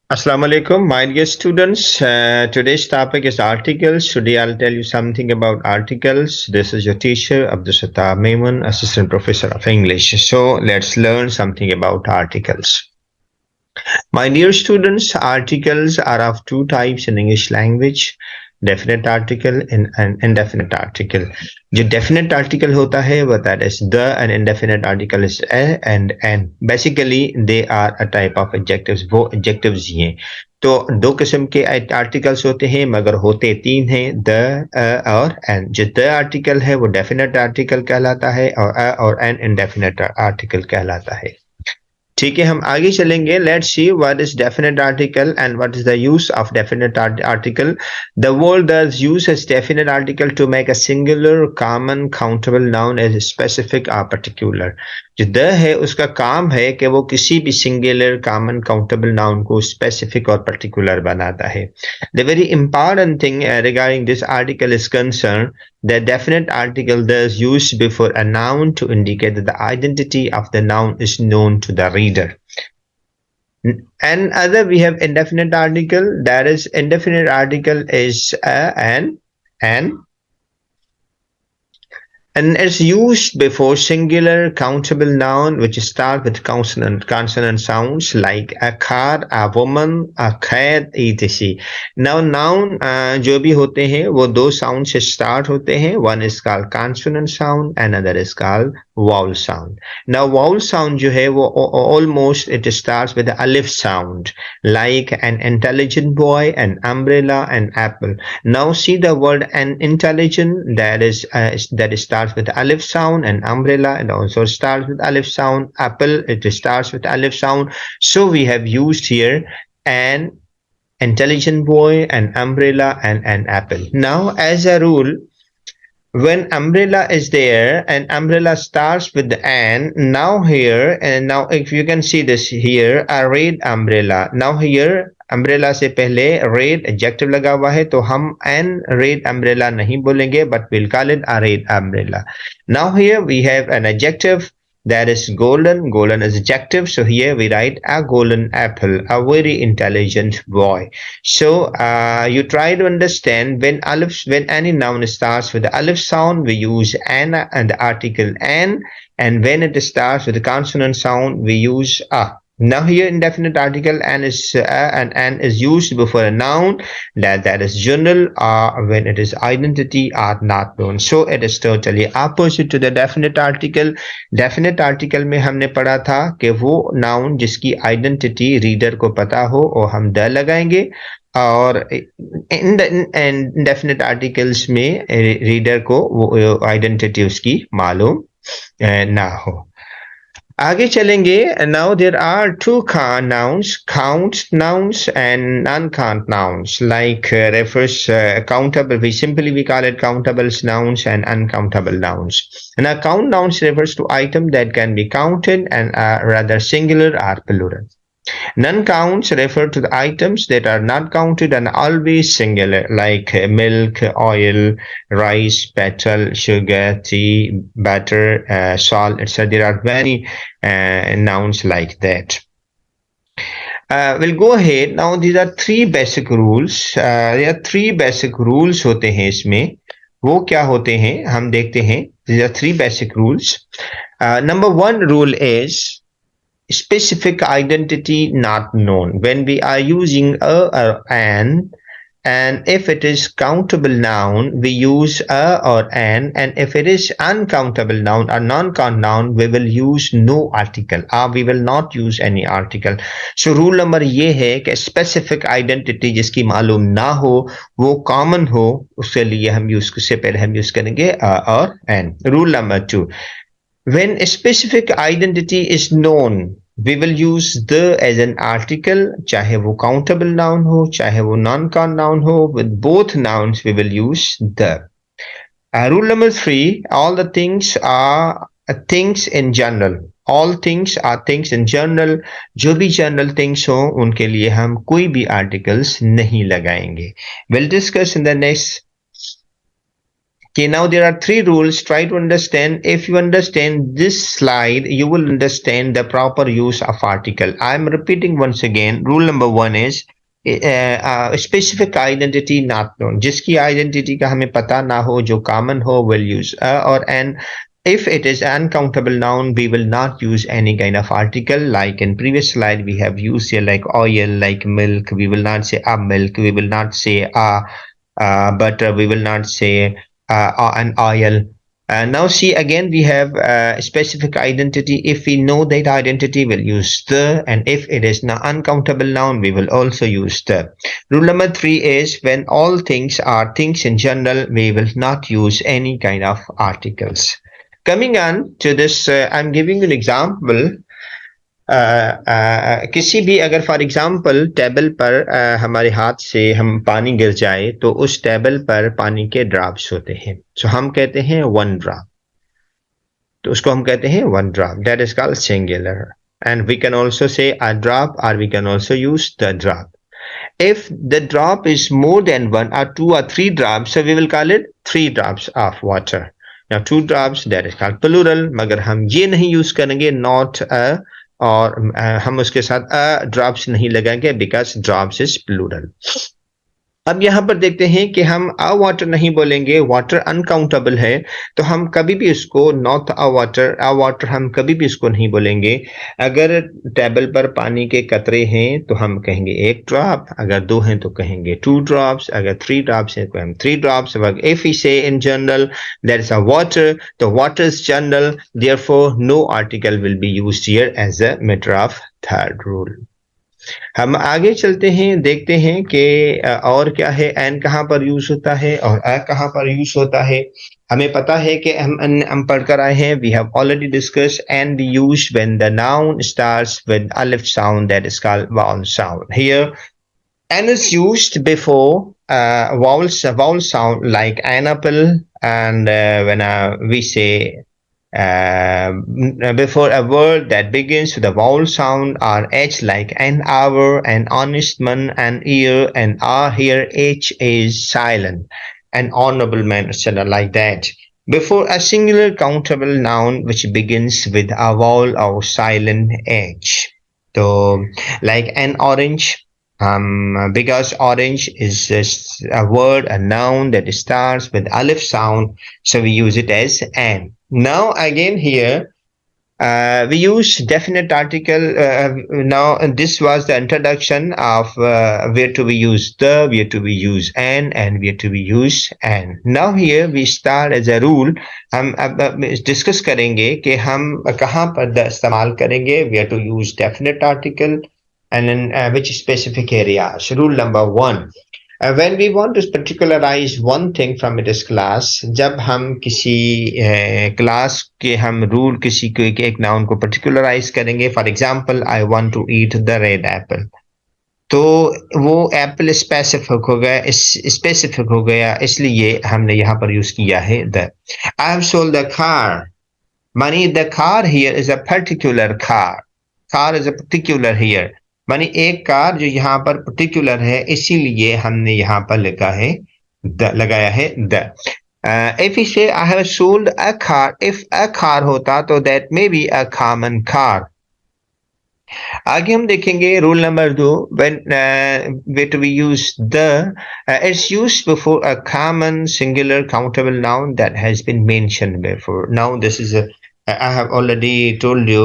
Assalamu alaikum, my dear students. Today's topic is articles. Today I'll tell you something about articles. This is your teacher, Abdul Sattar Memon, Assistant Professor of English. So let's learn something about articles. My dear students, articles are of two types in English language. Definite article and an indefinite article. जो definite article होता है वो that is the, and indefinite article is a and an. Basically they are a type of adjectives. वो adjectives ही हैं. तो दो किस्म के आर्टिकल्स होते हैं मगर होते तीन हैं, द, और एन. जो द आर्टिकल है वो डेफिनेट आर्टिकल कहलाता है और एन इनडेफिनेट आर्टिकल कहलाता है. ठीक है, हम आगे चलेंगे. Let's see what is definite article and what is the use of definite article. The word does use as definite article to make a singular common countable noun as specific और particular. जो the है उसका काम है कि वो किसी भी सिंगुलर कॉमन काउंटेबल नाउन को स्पेसिफिक और पर्टिकुलर बनाता है. The very important thing regarding this article is concern the definite article thus used before a noun to indicate that the identity of the noun is known to the reader. And other we have indefinite article. That is indefinite article is and it's used before singular countable noun which start with consonant sounds like a car, a woman, a cat, etc. Now noun जो भी होते हैं वो दो sound से start होते हैं. One is called consonant sound, another is called vowel sound. Now vowel sound जो है वो almost it starts with the alif sound, like an intelligent boy, an umbrella, an apple. Now see the word an intelligent, that starts with alif sound, and umbrella it also starts with alif sound. Apple it starts with alif sound. So we have used here an intelligent boy, an umbrella, and an apple. Now as a rule, when umbrella is there and umbrella starts with the an, now here, and now if you can see this here, a red umbrella. Now here umbrella से पहले red adjective लगा हुआ है तो हम an red umbrella नहीं बोलेंगे, but we'll call it a red umbrella. Now here we have an adjective that is golden. Golden is adjective, so here we write a golden apple, a very intelligent boy. So you try to understand when any noun starts with the alif sound, we use an and the article an, and when it starts with the consonant sound, we use a. Now here indefinite article an is used before a noun that is general or when it is identity or not known. So it is totally opposite to the definite article. Definite article में हमने पढ़ा था कि वो noun जिसकी identity reader को पता हो और हम द लगाएंगे, और indefinite articles में reader को वो identity उसकी मालूम ना हो. आगे चलेंगे. Now there are two nouns, count nouns and non-count nouns. Like refers countable, we call it countable nouns and uncountable nouns. Now count nouns refers to item that can be counted and are rather singular or plural. Non-counts refer to the items that are not counted and always singular, like milk, oil, rice, petrol, sugar, tea, butter, salt, etc. There are many nouns like that. We'll go ahead. Now these are three basic rules. There are three basic rules होते हैं इसमें. वो क्या होते हैं हम देखते हैं. These are three basic rules. Number one rule is specific identity not known. When we are using a or an, and if it is countable noun, we use a or an, and if it is uncountable noun or non-count noun, we will use no article or we will not use any article. So rule number ये है कि specific identity जिसकी मालूम ना हो वो common हो, उसके लिए हम उससे पहले हम यूज करेंगे a or an. Rule number two, when a specific identity is known, we will use the as an article, चाहे वो countable noun हो, चाहे वो non-count noun हो. With both nouns, we will use the. Rule number three, all the things are things in general. All things are things in general. जो भी general things हो, उनके लिए हम कोई भी articles नहीं लगाएंगे. We'll discuss in the next Okay, now there are three rules. Try to understand. If you understand this slide, you will understand the proper use of article. I'm repeating once again. Rule number one is specific identity not known. जिसकी identity का हमें पता ना हो, जो common हो, will use a or an. If it is uncountable noun, we will not use any kind of article. Like in previous slide, we have used here like oil, like milk. We will not say a milk. We will not say a butter. We will not say an oil. Now see again we have specific identity. If we know that identity, we'll use the, and if it is an uncountable noun, we will also use the. Rule number three is when all things are things in general, we will not use any kind of articles. Coming on to this, I'm giving an example. किसी भी अगर for example table पर हमारे हाथ से हम पानी गिर जाए तो उस टेबल पर पानी के ड्रॉप्स होते हैं, सो हम कहते हैं वन ड्रॉप, तो उसको हम कहते हैं one drop, that is called singular. And we can also say a drop और we can also use the drop. If the drop is more than one or two or three drops, so we will call it three drops of water. Now two drops, that is called plural. मगर हम ये नहीं use करेंगे not a, और हम उसके साथ a drops नहीं लगाएंगे because drops is plural. अब यहाँ पर देखते हैं कि हम अ वाटर नहीं बोलेंगे, वाटर अनकाउंटेबल है, तो हम कभी भी इसको नॉट अ वाटर हम कभी भी इसको नहीं बोलेंगे. अगर टेबल पर पानी के कतरे हैं तो हम कहेंगे एक ड्रॉप, अगर दो हैं तो कहेंगे टू ड्रॉप्स, अगर थ्री ड्रॉप्स हैं तो हम three drops. If we say in general that is a water, तो water is general, therefore no article will be used here as a matter of third rule. हम आगे चलते हैं, देखते हैं कि और क्या है, एन कहाँ पर यूज होता है और अ कहाँ पर यूज होता है. हमें पता है कि हम पढ़कर आए हैं, we have already discuss and use when the noun starts with अलिफ sound, that is called vowel sound. Here an is used before vowel sound like an apple, and when we say before a word that begins with a vowel sound or H, like an hour, an honest man, an ear, and R here H is silent, an honorable man, etc. like that. Before a singular countable noun which begins with a vowel or silent H. So, like an orange, because orange is a word, a noun that starts with alif sound, so we use it as an. Now again here we use definite article. Now this was the introduction of where to be used the, where to be used and where to be used and. Now here we start as a rule. हम अब discuss करेंगे कि हम कहाँ पर इस्तेमाल करेंगे, where to use definite article and in which specific areas. Rule number one. When we want to particularize one thing from this class, जब हम किसी क्लास के हम रूल किसी को एक नाउन को particularize करेंगे, for example I want to eat the red apple, तो वो एप्पल स्पेसिफिक हो गया, इसलिए हमने यहाँ पर यूज किया है the. I have sold the car, मानी the car here is a particular car, car is a particular here, मानी एक कार जो यहाँ पर पर्टिकुलर है, इसीलिए हमने यहाँ पर लगाया है द. इफ यू से आई have sold a car, if a car होता तो that may be a common car. आगे हम देखेंगे rule number 2. When where to be use the, it's used before a common singular countable noun that has been mentioned before. Now this is a, I have already told you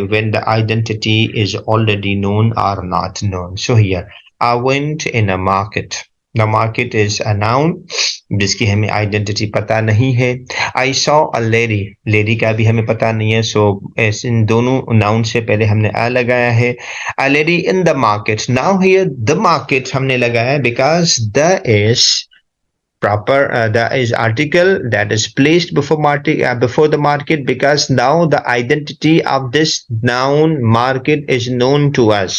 when the identity is already known or not known. So here I went in a market. The market is a noun जिसकी हमें identity पता नहीं है. I saw a lady, lady का भी हमें पता नहीं है, सो इन दोनों नाउन से पहले हमने अ लगाया है. A lady in the market. Now here the market हमने लगाया है because the is proper, that is article that is placed before the market, because now the identity of this noun market is known to us.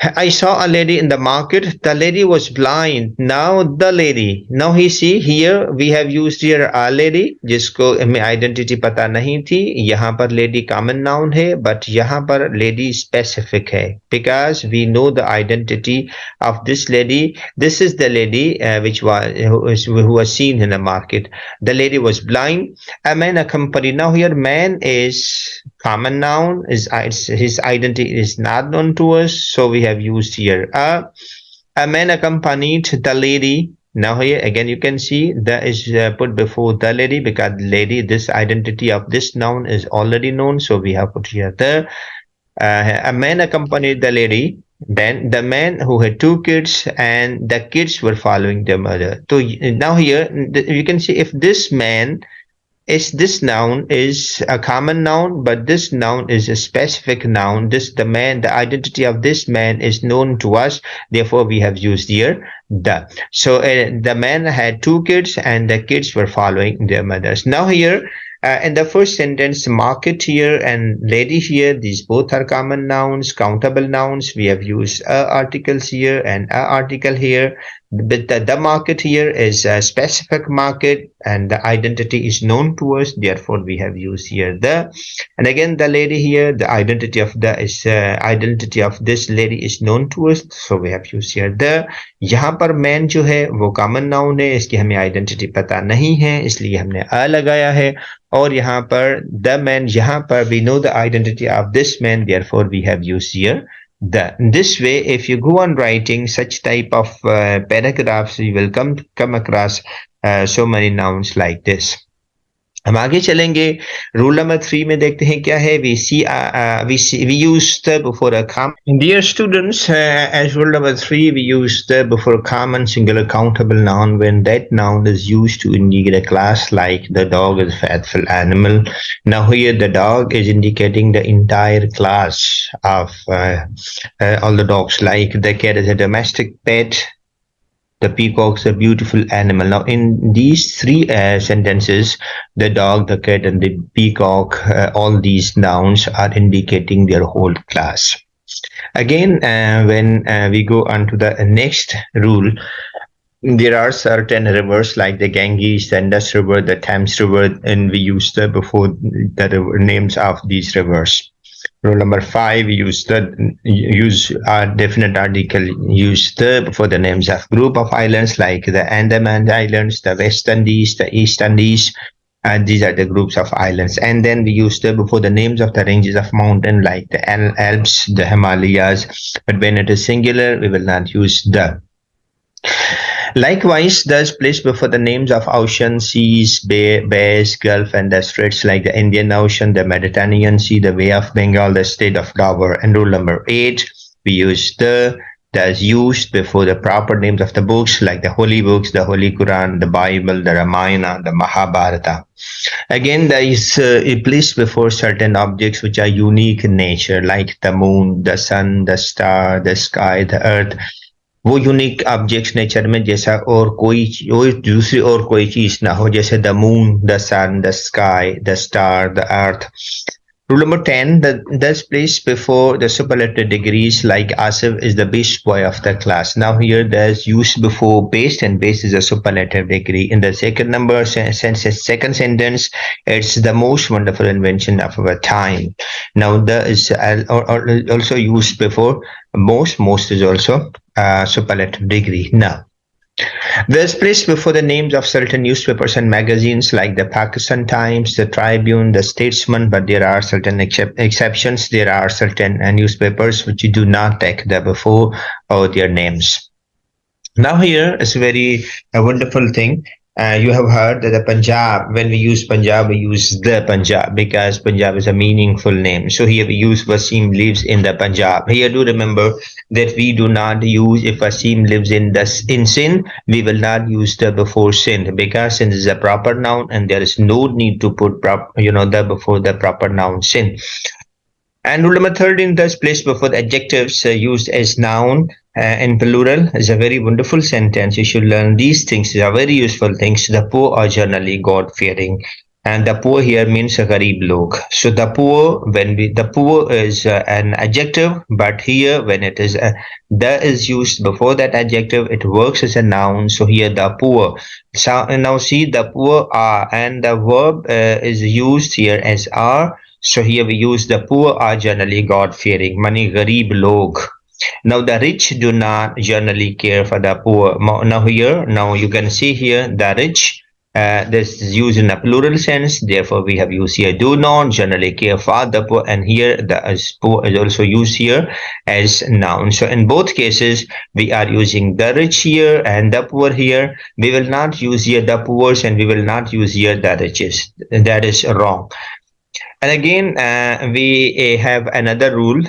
I saw a lady in the market. The lady was blind. Now the lady. Now he see here we have used here a lady जिसको हमें identity पता नहीं थी. यहाँ पर lady common noun है, but यहाँ पर lady specific है because we know the identity of this lady. This is the lady who was seen in the market. The lady was blind. A man accompanied. Now here man is common noun, is his identity is not known to us, so we have used here a man accompanied the lady. Now here again you can see the is put before the lady because lady, this identity of this noun is already known, so we have put here the a man accompanied the lady. Then the man who had two kids and the kids were following their mother. So now here you can see if this man is, this noun is a common noun, but this noun is a specific noun. This the man, the identity of this man is known to us. Therefore, we have used here the. So the man had two kids, and the kids were following their mothers. Now here. In the first sentence, market here and lady here, these both are common nouns, countable nouns. We have used articles here and a article here. But the market here is a specific market and the identity is known to us. Therefore, we have used here the. And again, the lady here, the identity of the is identity of this lady is known to us. So we have used here the. यहाँ पर man जो है वो common noun है, इसकी हमें identity पता नहीं है, इसलिए हमने a लगाया है. और यहाँ पर the man, यहाँ पर we know the identity of this man, therefore we have used here the. This way, if you go on writing such type of paragraphs, you will come across so many nouns like this. हम आगे चलेंगे. Rule number 3 में देखते हैं क्या है. We use the before a common. Dear students, as rule number 3, we use the before common singular countable noun when that noun is used to indicate a class, like the dog is a faithful animal. Now here the dog is indicating the entire class of all the dogs, like the cat is a domestic pet. The peacock's a beautiful animal. Now, in these three sentences, the dog, the cat, and the peacock, all these nouns are indicating their whole class. Again, when we go on to the next rule, there are certain rivers like the Ganges, the Indus River, the Thames River, and we use the before the names of these rivers. Rule number 5, use a definite article, use the before the names of group of islands like the Andaman Islands, the West Indies, the East Indies, and these are the groups of islands. And then we use the before the names of the ranges of mountain like the Alps, the Himalayas. But when it is singular, we will not use the. Likewise, thus placed before the names of oceans, seas, bays, gulf, and the straits like the Indian Ocean, the Mediterranean Sea, the Bay of Bengal, the state of Dover. And rule number 8, we use the that's used before the proper names of the books like the holy books, the Holy Quran, the Bible, the Ramayana, the Mahabharata. Again, there is placed before certain objects which are unique in nature like the moon, the sun, the star, the sky, the earth. वो unique objects nature में जैसा और कोई दूसरी और कोई चीज ना हो, जैसे the moon, the sun, the sky, the star, the earth. Rule number 10, thus placed before the superlative degrees like Asif is the best boy of the class. Now here there's used before best, and best is a superlative degree. In the second number second sentence, it's the most wonderful invention of our time. Now the is also used before most is also a superlative degree. Now there's placed before the names of certain newspapers and magazines like the Pakistan Times, the Tribune, the Statesman, but there are certain exceptions. There are certain newspapers which you do not take the before or their names. Now here is a very wonderful thing. You have heard that the Punjab, when we use Punjab, we use the Punjab because Punjab is a meaningful name. So here we use Wasim lives in the Punjab. Here do remember that we do not use, if Wasim lives in Sindh, we will not use the before Sindh because Sindh is a proper noun and there is no need to put the before the proper noun Sindh. And rule number 13, thus placed before the adjectives used as noun in plural is a very wonderful sentence. You should learn these things. They are very useful things. The poor are generally God-fearing. and the poor here means गरीब लोग. So the poor, when we the poor is an adjective, but here when it is the is used before that adjective, it works as a noun. So here the poor. So now see the poor are, and the verb is used here as are. So here we use the poor are generally God fearing. Mani गरीब लोग. Now the rich do not generally care for the poor. Now here, now you can see here the rich. This is used in a plural sense. Therefore, we have used here do not generally care for the poor, and here the poor is also used here as noun. So in both cases, we are using the rich here and the poor here. We will not use here the poor, and we will not use here the riches. That is wrong. And again, we have another rule.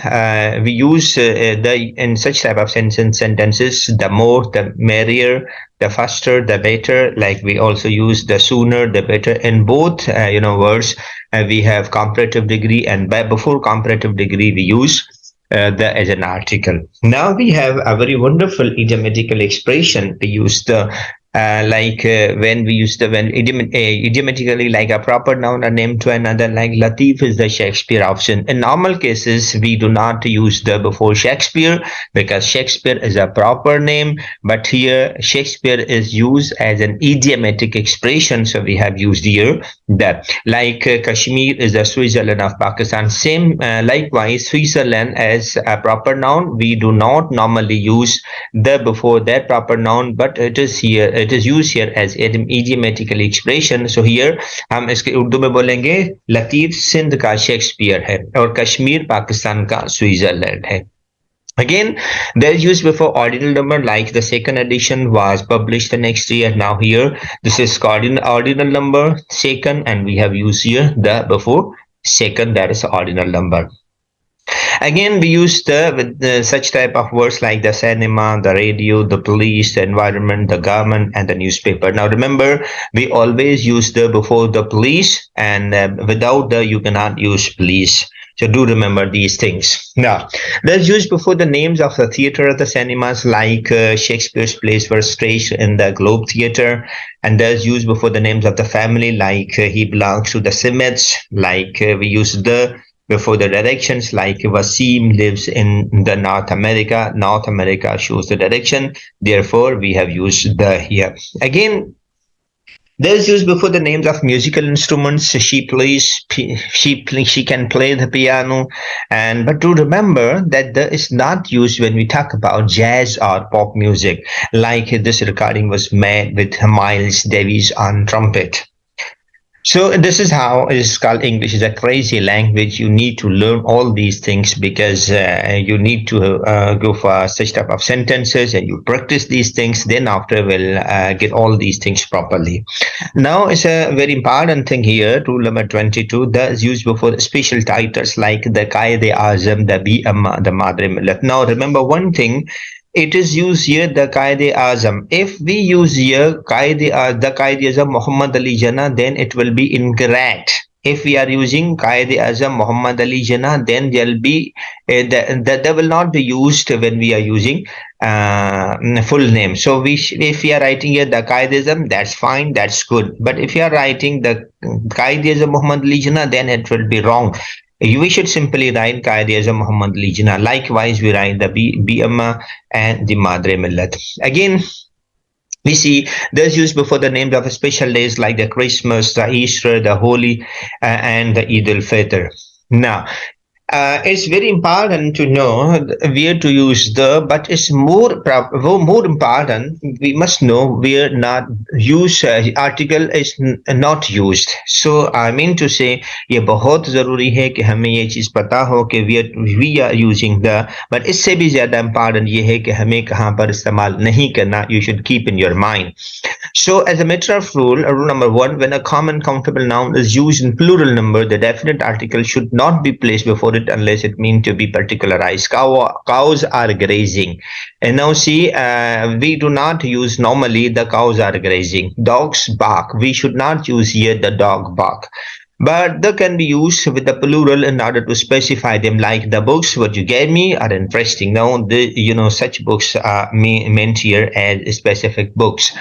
We use the in such type of sentences, the more, the merrier, the faster, the better. Like we also use the sooner, the better. In both, words, we have comparative degree, and before comparative degree, we use the as an article. Now we have a very wonderful idiomatical expression. We use the when we use the when idiomatically, like a proper noun or name to another, like Latif is the Shakespeare option. In normal cases, we do not use the before Shakespeare because Shakespeare is a proper name, but here Shakespeare is used as an idiomatic expression, so we have used here that. Like Kashmir is the Switzerland of Pakistan. Same likewise, Switzerland as a proper noun, we do not normally use the before that proper noun, but it is used here as idiomatically expression. So here हम इसके उर्दू में बोलेंगे लतीफ सिंध का Shakespeare है और कश्मीर पाकिस्तान का Switzerland है. Again, they're used before ordinal number, like the second edition was published the next year. Now here, this is ordinal number, second, and we have used here the before second, that is ordinal number. Again, we use with such type of words like the cinema, the radio, the police, the environment, the government, and the newspaper. Now remember, we always use the before the police, and without the you cannot use police. So do remember these things. Now, that's used before the names of the theater or the cinemas, like Shakespeare's plays were staged in the Globe Theater, and that's used before the names of the family, like he belongs to the Smiths, like we use the before the directions, like Wasim lives in the North America. North America shows the direction. Therefore, we have used the here. Again, there's used before the names of musical instruments. She can play the piano, but do remember that the is not used when we talk about jazz or pop music. Like this recording was made with Miles Davis on trumpet. So this is how it is called. English is a crazy language. You need to learn all these things because you need to go for such type of sentences, and you practice these things. Then after we'll get all these things properly. Now it's a very important thing here. Rule number 22. The is used before special titles like the Qaid-e-Azam, the Bi-Amma, the Madre Millat. Now remember one thing. It is used here the Qaid-e-Azam. If we use here the Qaid-e-Azam Muhammad Ali Jinnah, then it will be incorrect. If we are using Qaid-e-Azam Muhammad Ali Jinnah, then there will be that will not be used when we are using full name. So if we are writing here the Qaid-e-Azam, that's fine, that's good. But if you are writing the Qaid-e-Azam Muhammad Ali Jinnah, then it will be wrong. We should simply write Qaid-e-Azam Muhammad Ali Jinnah. Likewise, we write the Bi-Amma and the Madre Millat. Again, we see there's used before the names of special days like the Christmas, the Easter, the Holy, and the Eid al-Fitr. Now, it's very important to know where to use the, but it's more important. We must know where not use article is not used. So I mean to say, ये बहुत ज़रूरी है कि हमें ये चीज़ पता हो कि we are using the, but इससे भी ज़्यादा important ये है कि हमें कहाँ पर इस्तेमाल नहीं करना. You should keep in your mind. So as a matter of rule number 1, when a common countable noun is used in plural number, the definite article should not be placed before it unless it means to be particularized. Cows are grazing. And now see, we do not use normally the cows are grazing. Dogs bark. We should not use here the dog bark. but they can be used with the plural in order to specify them, like the books what you gave me are interesting. Now such books are meant here as specific books.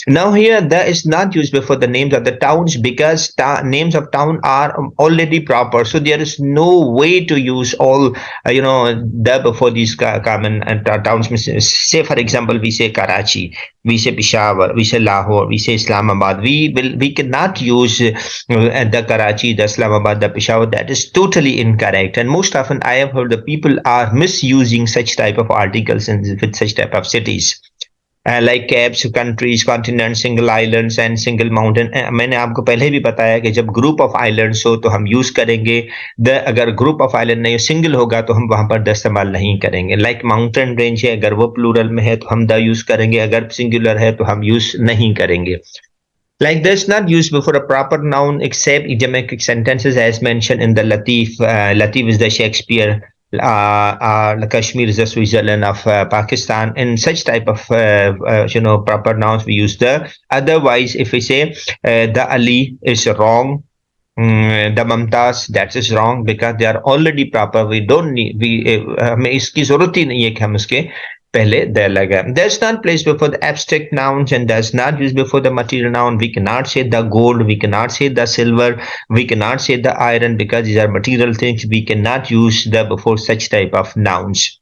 Now here that is not used before the names of the towns, because names of town are already proper, so there is no way to use all the before these common towns. Say for example, we say Karachi, we say Peshawar, we say Lahore, we say Islamabad. We cannot use the Karachi, the Islamabad, the Peshawar. That is totally incorrect. And most often I have heard the people are misusing such type of articles with such type of cities. Like caps, countries, continent, single islands and single mountain. मैंने आपको पहले भी बताया कि जब group of islands हो तो हम यूज करेंगे द. अगर ग्रुप ऑफ आइलैंड नहीं सिंगल होगा तो हम वहां पर द इस्तेमाल नहीं करेंगे. लाइक माउंटेन रेंज है, अगर वो प्लूरल में है तो हम द यूज करेंगे, अगर सिंगुलर है तो हम यूज नहीं करेंगे. Like that's not used before a proper noun except idiomatic sentences as mentioned in the Latif. Latif is the Shakespeare. Kashmir is the Switzerland of Pakistan. In such type of proper nouns, we use the. Otherwise, if we say the Ali is wrong, the Mamtaz, that is wrong because they are already proper. We don't need हमें इसकी जरूरत ही नहीं है कि हम उसके पहले the लगा. Does not place before the abstract nouns and does not use before the material noun. We cannot say the gold, we cannot say the silver, we cannot say the iron because these are material things. We cannot use the before such type of nouns.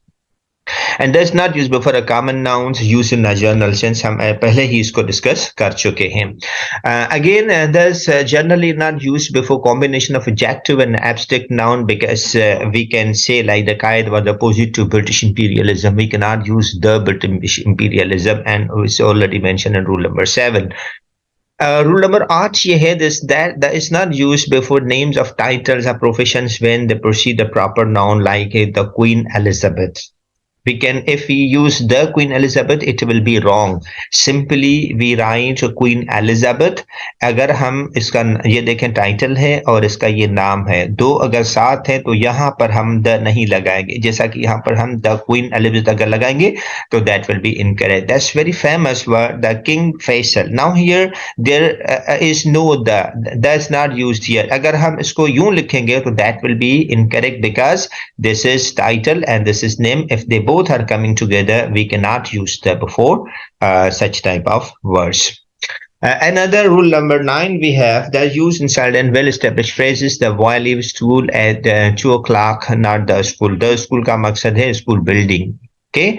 And does not use before a common nouns used in a general sense. हम पहले ही इसको discuss कर चुके हैं. Again, does generally not used before combination of adjective and abstract noun because we can say like the Qaid was opposite to British imperialism. We cannot use the British imperialism, and it's already mentioned in rule number 7. Rule number 8 ये है this that is not used before names of titles or professions when they precede the proper noun, like the Queen Elizabeth. We can, if we use the Queen Elizabeth, it will be wrong. Simply we write Queen Elizabeth. अगर हम इसका ये देखें title है और इसका ये नाम है, दो अगर साथ है तो यहाँ पर हम द नहीं लगाएंगे, जैसा कि यहाँ पर हम द Queen Elizabeth अगर लगाएंगे तो that will be incorrect. That's very famous word, the King Faisal. Now here there is no the, that's not used here. अगर हम इसको यूं लिखेंगे तो that will be incorrect because this is title and this is name. If they both are coming together, we cannot use the before such type of words. Another rule number 9 we have that used in certain well-established phrases. The boy leaves school at 2 o'clock, not the school. The school का मकसद है school building. Okay,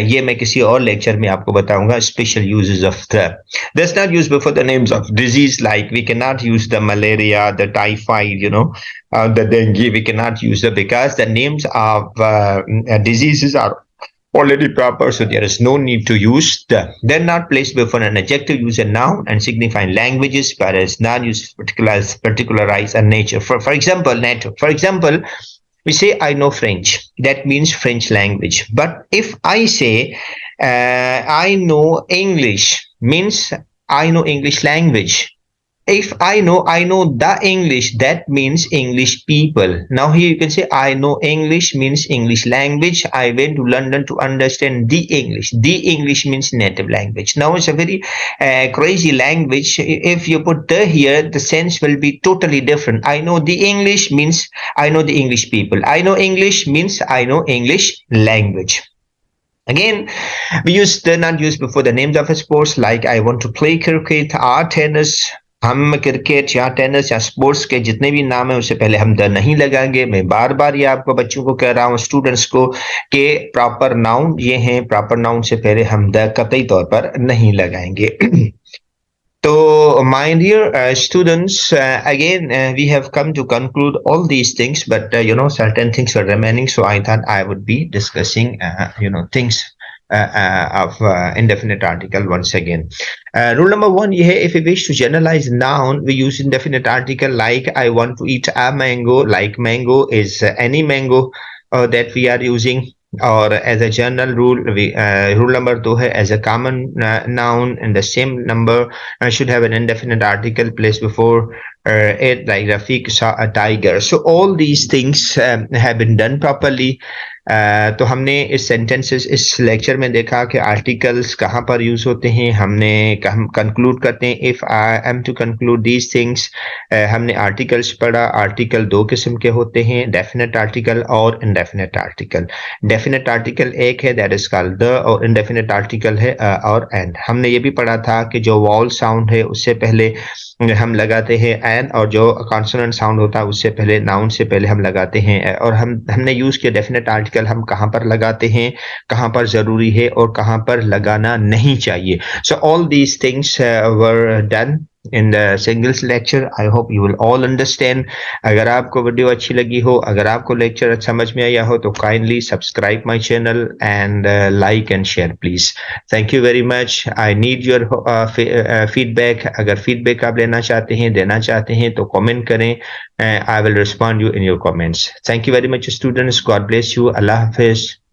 ये मैं किसी और lecture में आपको बताऊंगा special uses of the. That's not used before the names of disease, like we cannot use the malaria, the typhoid, the dengue. We cannot use it because the names of diseases are already proper, so there is no need to use the. They're not placed before an adjective, use a noun and signifying languages, but is not used particularize a nature. For example, nature. For example, we say I know French. That means French language. But if I say I know English, means I know English language. If I know the English, that means English people. Now here you can say I know English means English language. I went to London to understand the English. The English means native language. Now it's a very crazy language. If you put the here, the sense will be totally different. I know the English means I know the English people. I know English means I know English language. Again, we use the not used before the names of a sports, like I want to play cricket or tennis. हम cricket या tennis या sports के जितने भी नाम है उससे पहले हम द नहीं लगाएंगे. मैं बार बार ये आपको बच्चों को कह रहा हूँ, स्टूडेंट्स को, कि प्रॉपर नाउन ये हैं, प्रॉपर नाउन से पहले हम द कतई तौर पर नहीं लगाएंगे. So, my dear students, again, we have come to conclude all these things, but certain things were remaining, so I thought I would be discussing, things of indefinite article once again. Rule number 1, if we wish to generalize noun, we use indefinite article, like I want to eat a mango, like mango is any mango that we are using. Or as a general rule, rule number 2 है, as a common noun and the same number should have an indefinite article placed before Ed like Rafiq saw a tiger. So all these things have been done properly. तो हमने इस sentences इस lecture में देखा कि articles कहाँ पर use होते हैं. हमने हम कंक्लूड करते हैं if I am to conclude these things. हमने आर्टिकल्स पढ़ा. आर्टिकल दो किस्म के होते हैं, डेफिनेट आर्टिकल और इनडेफिनेट आर्टिकल. डेफिनेट आर्टिकल एक है, दैट इज कॉल्ड द, और इनडेफिनेट आर्टिकल है और एंड. हमने ये भी पढ़ा था कि जो वॉल साउंड है उससे पहले हम लगाते हैं एन, और जो कॉन्सोनेंट साउंड होता है उससे पहले नाउन से पहले हम लगाते हैं. और हमने यूज किया डेफिनेट आर्टिकल हम कहाँ पर लगाते हैं, कहाँ पर जरूरी है और कहाँ पर लगाना नहीं चाहिए. So all these things were done in the singles lecture. I hope you will all understand. अगर आपको वीडियो अच्छी लगी हो, अगर आपको लेक्चर समझ में आया हो, तो kindly subscribe my channel and like and share please. Thank you very much. I need your feedback. अगर feedback आप लेना चाहते हैं, देना चाहते हैं, तो comment करें. I will respond you in your comments. Thank you very much students. God bless you. Allah Hafiz.